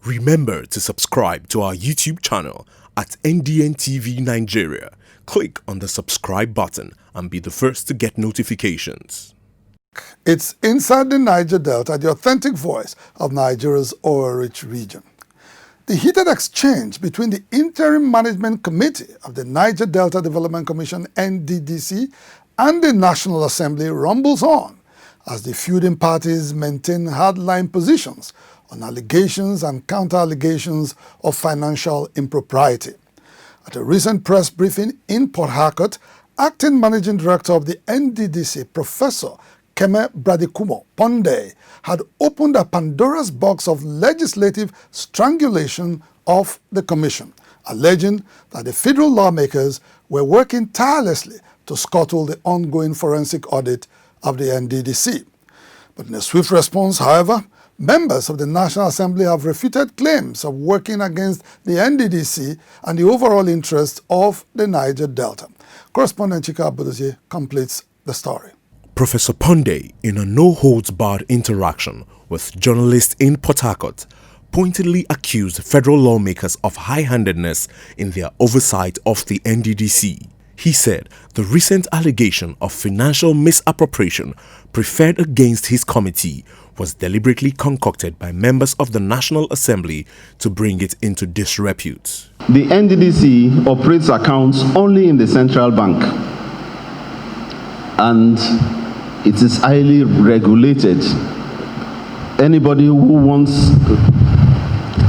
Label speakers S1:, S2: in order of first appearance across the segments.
S1: Remember to subscribe to our YouTube channel at NDNTV Nigeria. Click on the subscribe button and be the first to get notifications.
S2: It's Inside the Niger Delta, the authentic voice of Nigeria's oil-rich region. The heated exchange between the Interim Management Committee of the Niger Delta Development Commission (NDDC) and the National Assembly rumbles on as the feuding parties maintain hardline positions on allegations and counter-allegations of financial impropriety. At a recent press briefing in Port Harcourt, Acting Managing Director of the NDDC, Professor Keme Bradikumo Ponde, had opened a Pandora's box of legislative strangulation of the Commission, alleging that the federal lawmakers were working tirelessly to scuttle the ongoing forensic audit of the NDDC. But in a swift response, however, members of the National Assembly have refuted claims of working against the NDDC and the overall interests of the Niger Delta. Correspondent Chika Abudozie completes the story.
S1: Professor Ponde, in a no-holds-barred interaction with journalists in Port Harcourt, pointedly accused federal lawmakers of high-handedness in their oversight of the NDDC. He said the recent allegation of financial misappropriation preferred against his committee was deliberately concocted by members of the National Assembly to bring it into disrepute.
S3: The NDDC operates accounts only in the central bank, and it is highly regulated. Anybody who wants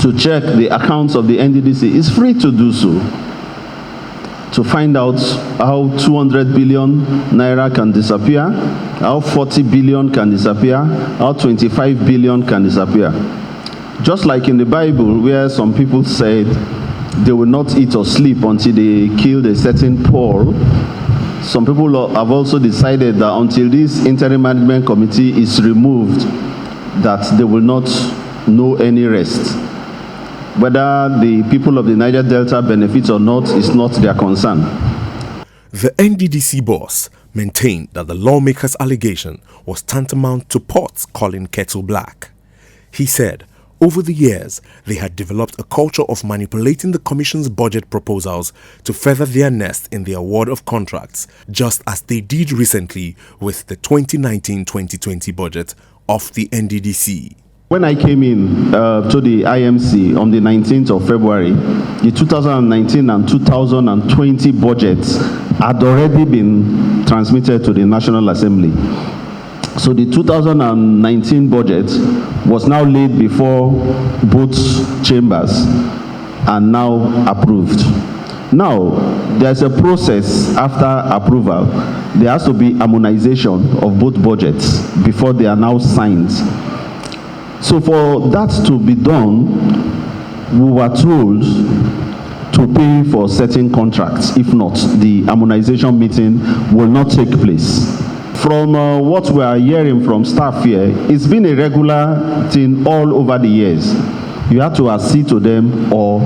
S3: to check the accounts of the NDDC is free to do so, to find out how 200 billion naira can disappear, how 40 billion can disappear, how 25 billion can disappear. Just like in the Bible, where some people said they will not eat or sleep until they killed a certain Paul, some people have also decided that until this interim management committee is removed, that they will not know any rest. Whether the people of the Niger Delta benefit or not is not their concern.
S1: The NDDC boss maintained that the lawmakers' allegation was tantamount to pots calling kettle black. He said over the years they had developed a culture of manipulating the Commission's budget proposals to feather their nest in the award of contracts, just as they did recently with the 2019-2020 budget of the NDDC.
S3: When I came in to the IMC on the 19th of February, the 2019 and 2020 budgets had already been transmitted to the National Assembly. So the 2019 budget was now laid before both chambers and now approved. Now, there's a process after approval. There has to be harmonization of both budgets before they are now signed. So for that to be done, we were told to pay for certain contracts. If not, the harmonization meeting will not take place. From what we are hearing from staff here, it's been a regular thing all over the years. You have to accede to them or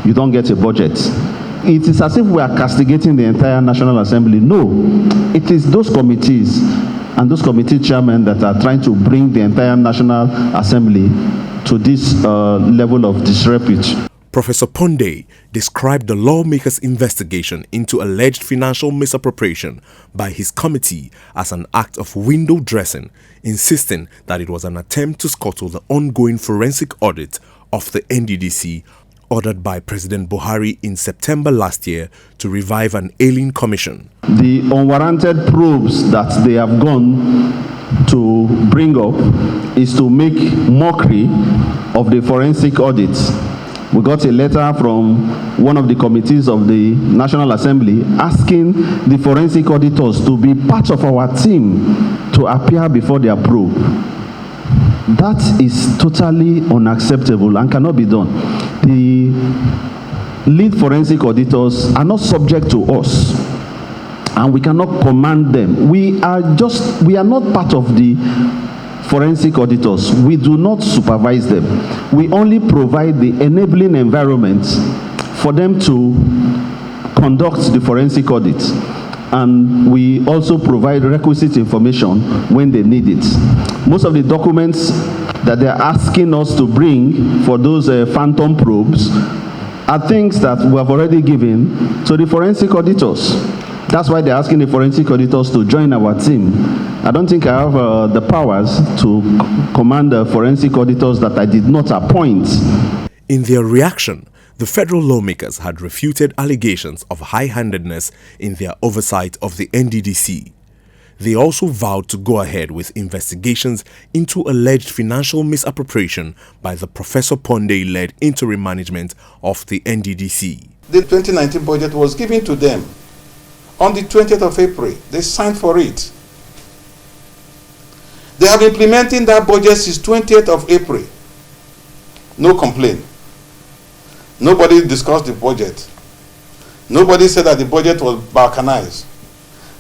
S3: you don't get a budget. It is as if we are castigating the entire National Assembly. No, it is those committees and those committee chairmen that are trying to bring the entire National Assembly to this level of disrepute.
S1: Professor Ponde described the lawmakers' investigation into alleged financial misappropriation by his committee as an act of window dressing, insisting that it was an attempt to scuttle the ongoing forensic audit of the NDDC ordered by President Buhari in September last year to revive an ailing commission.
S3: The unwarranted probes that they have gone to bring up is to make mockery of the forensic audits. We got a letter from one of the committees of the National Assembly asking the forensic auditors to be part of our team to appear before their probe. That is totally unacceptable and cannot be done. The lead forensic auditors are not subject to us, and we cannot command them. We are not part of the forensic auditors. We do not supervise them. We only provide the enabling environment for them to conduct the forensic audit. And we also provide requisite information when they need it. Most of the documents that they're asking us to bring for those phantom probes are things that we have already given to the forensic auditors. That's why they're asking the forensic auditors to join our team. I don't think I have the powers to command the forensic auditors that I did not appoint.
S1: In their reaction, the federal lawmakers had refuted allegations of high-handedness in their oversight of the NDDC. They also vowed to go ahead with investigations into alleged financial misappropriation by the Professor Ponde-led interim management of the NDDC.
S4: The 2019 budget was given to them on the 20th of April. They signed for it. They have been implementing that budget since 20th of April. No complaint. Nobody discussed the budget. Nobody said that the budget was balkanized.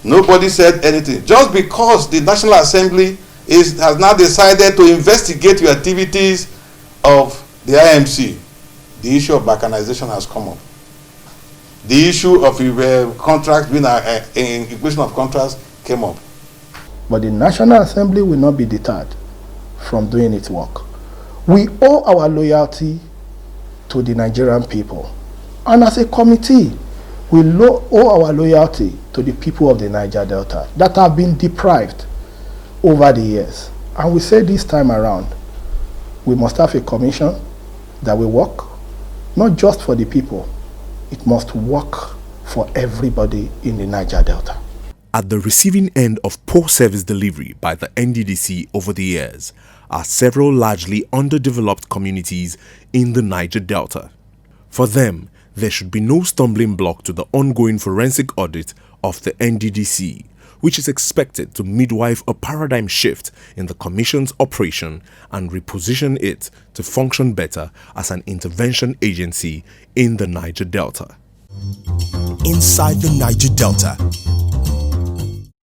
S4: Nobody said anything. Just because the National Assembly has now decided to investigate your activities of the IMC, the issue of balkanization has come up. The issue of contracts being inclusion of contracts came up.
S5: But the National Assembly will not be deterred from doing its work. We owe our loyalty to the Nigerian people. And as a committee, we owe our loyalty to the people of the Niger Delta that have been deprived over the years. And we say this time around, we must have a commission that will work not just for the people, it must work for everybody in the Niger Delta.
S1: At the receiving end of poor service delivery by the NDDC over the years are several largely underdeveloped communities in the Niger Delta. For them, there should be no stumbling block to the ongoing forensic audit of the NDDC, which is expected to midwife a paradigm shift in the Commission's operation and reposition it to function better as an intervention agency in the Niger Delta.
S6: Inside the Niger Delta,